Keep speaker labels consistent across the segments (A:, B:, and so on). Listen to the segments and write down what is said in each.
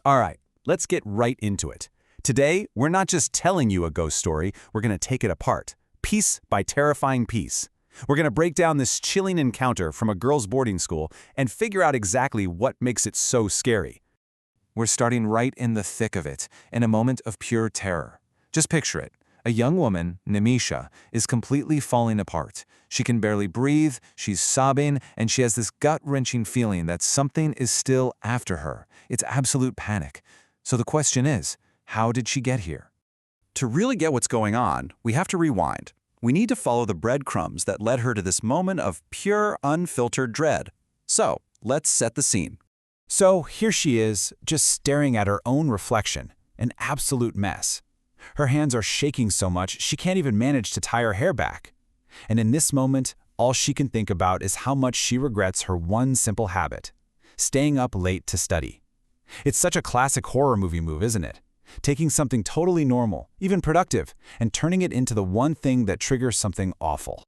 A: All right, let's get right into it. Today, we're not just telling you a ghost story, we're going to take it apart, piece by terrifying piece. We're going to break down this chilling encounter from a girls' boarding school and figure out exactly what makes it so scary. We're starting right in the thick of it, in a moment of pure terror. Just picture it. A young woman, Nimisha, is completely falling apart. She can barely breathe, she's sobbing, and she has this gut-wrenching feeling that something is still after her. It's absolute panic. So the question is, how did she get here?
B: To really get what's going on, we have to rewind. We need to follow the breadcrumbs that led her to this moment of pure, unfiltered dread. So, let's set the scene.
A: So here she is, just staring at her own reflection, an absolute mess. Her hands are shaking so much she can't even manage to tie her hair back. And in this moment, all she can think about is how much she regrets her one simple habit, staying up late to study. It's such a classic horror movie move, isn't it? Taking something totally normal, even productive, and turning it into the one thing that triggers something awful.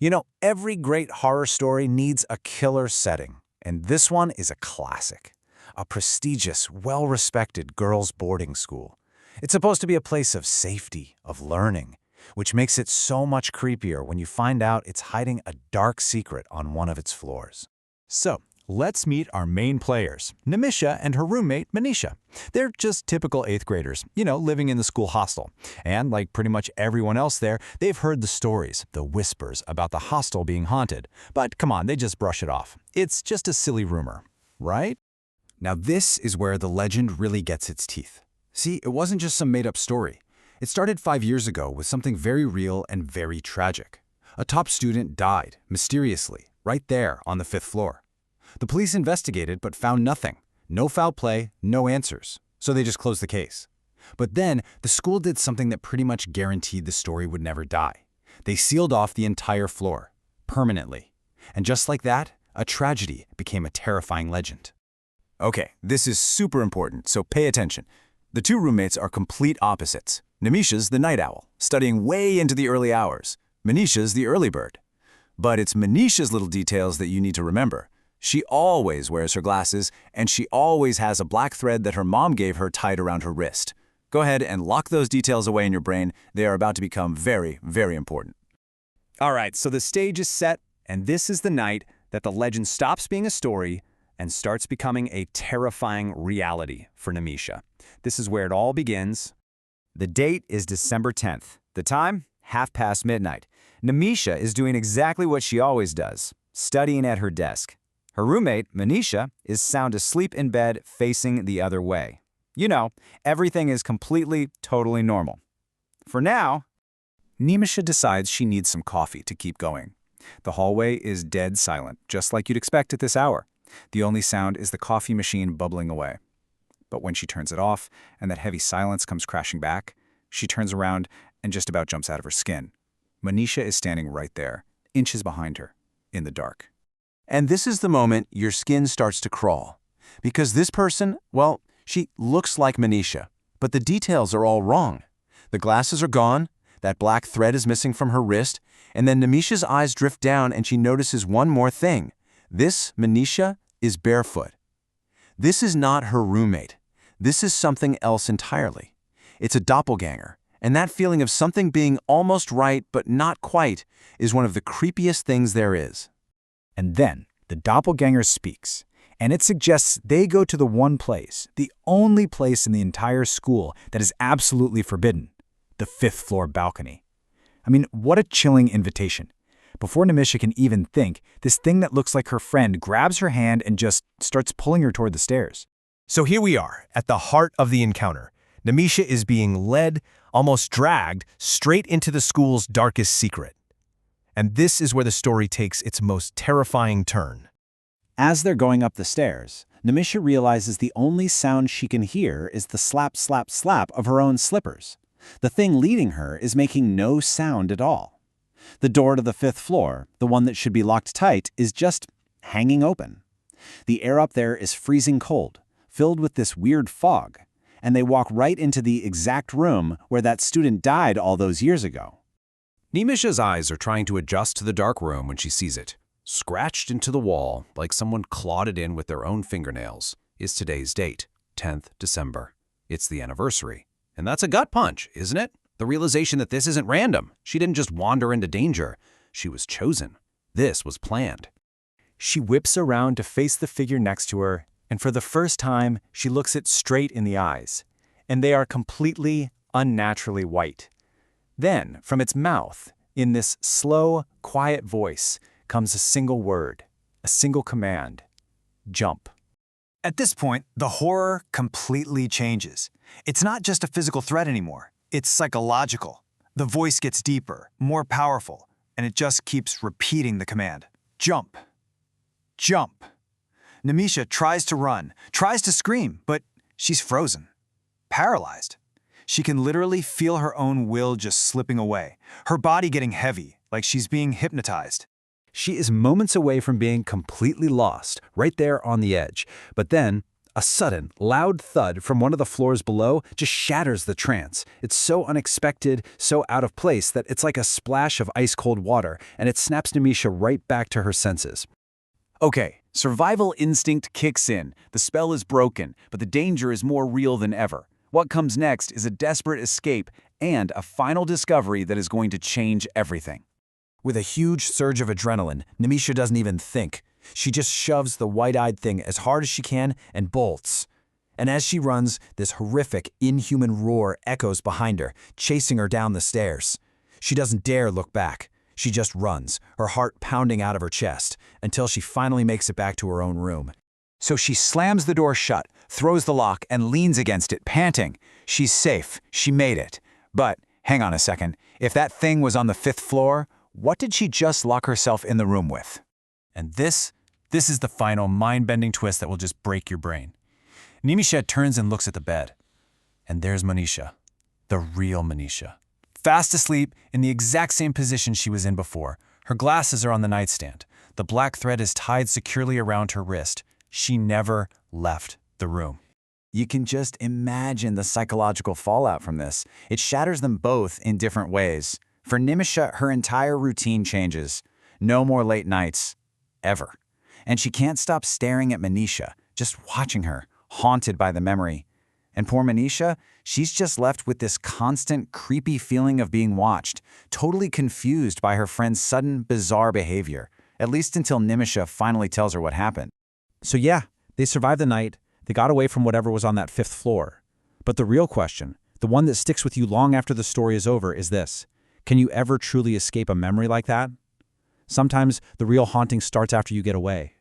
C: You know, every great horror story needs a killer setting, and this one is a classic. A prestigious, well-respected girls' boarding school. It's supposed to be a place of safety, of learning, which makes it so much creepier when you find out it's hiding a dark secret on one of its floors.
A: So, let's meet our main players, Nimisha and her roommate, Manisha. They're just typical 8th graders, living in the school hostel. And like pretty much everyone else there, they've heard the stories, the whispers about the hostel being haunted. But come on, they just brush it off. It's just a silly rumor, right? Now this is where the legend really gets its teeth. See, it wasn't just some made-up story. It started 5 years ago with something very real and very tragic. A top student died, mysteriously, right there on the 5th floor. The police investigated but found nothing. No foul play, no answers. So they just closed the case. But then, the school did something that pretty much guaranteed the story would never die. They sealed off the entire floor, permanently. And just like that, a tragedy became a terrifying legend. Okay, this is super important, so pay attention. The two roommates are complete opposites. Nimisha's the night owl, studying way into the early hours. Manisha's the early bird. But it's Manisha's little details that you need to remember. She always wears her glasses, and she always has a black thread that her mom gave her tied around her wrist. Go ahead and lock those details away in your brain. They are about to become very, very important. All right, so the stage is set, and this is the night that the legend stops being a story and starts becoming a terrifying reality for Nimisha. This is where it all begins. The date is December 10th. The time? midnight. Nimisha is doing exactly what she always does, studying at her desk. Her roommate, Manisha, is sound asleep in bed facing the other way. Everything is completely, totally normal. For now, Nimisha decides she needs some coffee to keep going. The hallway is dead silent, just like you'd expect at this hour. The only sound is the coffee machine bubbling away. But when she turns it off and that heavy silence comes crashing back, she turns around and just about jumps out of her skin. Manisha is standing right there, inches behind her, in the dark. And this is the moment your skin starts to crawl. Because this person, well, she looks like Manisha, but the details are all wrong. The glasses are gone, that black thread is missing from her wrist, and then Nimisha's eyes drift down and she notices one more thing. This Manisha is barefoot. This is not her roommate. This is something else entirely. It's a doppelganger, and that feeling of something being almost right but not quite is one of the creepiest things there is. And then, the doppelganger speaks, and it suggests they go to the one place, the only place in the entire school that is absolutely forbidden, the 5th floor balcony. I mean, what a chilling invitation. Before Nimisha can even think, this thing that looks like her friend grabs her hand and just starts pulling her toward the stairs.
D: So here we are, at the heart of the encounter. Nimisha is being led, almost dragged, straight into the school's darkest secret. And this is where the story takes its most terrifying turn.
C: As they're going up the stairs, Nimisha realizes the only sound she can hear is the slap, slap, slap of her own slippers. The thing leading her is making no sound at all. The door to the 5th floor, the one that should be locked tight, is just hanging open. The air up there is freezing cold, filled with this weird fog, and they walk right into the exact room where that student died all those years ago.
B: Nimisha's eyes are trying to adjust to the dark room when she sees it. Scratched into the wall, like someone clawed it in with their own fingernails, is today's date, 10th December. It's the anniversary. And that's a gut punch, isn't it? The realization that this isn't random. She didn't just wander into danger. She was chosen. This was planned.
A: She whips around to face the figure next to her, and for the first time, she looks it straight in the eyes. And they are completely, unnaturally white. Then, from its mouth, in this slow, quiet voice, comes a single word, a single command: jump.
E: At this point, the horror completely changes. It's not just a physical threat anymore. It's psychological. The voice gets deeper, more powerful, and it just keeps repeating the command. Jump. Jump. Nemisha tries to run, tries to scream, but she's frozen, paralyzed. She can literally feel her own will just slipping away, her body getting heavy, like she's being hypnotized.
B: She is moments away from being completely lost, right there on the edge. But then, a sudden, loud thud from one of the floors below just shatters the trance. It's so unexpected, so out of place that it's like a splash of ice-cold water, and it snaps Nemisha right back to her senses.
C: Okay, survival instinct kicks in. The spell is broken, but the danger is more real than ever. What comes next is a desperate escape and a final discovery that is going to change everything.
A: With a huge surge of adrenaline, Nemisha doesn't even think. She just shoves the white-eyed thing as hard as she can and bolts. And as she runs, this horrific, inhuman roar echoes behind her, chasing her down the stairs. She doesn't dare look back. She just runs, her heart pounding out of her chest, until she finally makes it back to her own room.
E: So she slams the door shut, throws the lock, and leans against it, panting. She's safe. She made it. But, hang on a second, if that thing was on the 5th floor, what did she just lock herself in the room with?
A: And this is the final mind-bending twist that will just break your brain. Nemisha turns and looks at the bed. And there's Manisha, the real Manisha. Fast asleep, in the exact same position she was in before. Her glasses are on the nightstand. The black thread is tied securely around her wrist. She never left the room.
C: You can just imagine the psychological fallout from this. It shatters them both in different ways. For Nemisha, her entire routine changes. No more late nights. Ever. And she can't stop staring at Manisha, just watching her, haunted by the memory. And poor Manisha, she's just left with this constant, creepy feeling of being watched, totally confused by her friend's sudden, bizarre behavior, at least until Nemisha finally tells her what happened.
B: So yeah, they survived the night, they got away from whatever was on that 5th floor. But the real question, the one that sticks with you long after the story is over, is this: can you ever truly escape a memory like that? Sometimes the real haunting starts after you get away.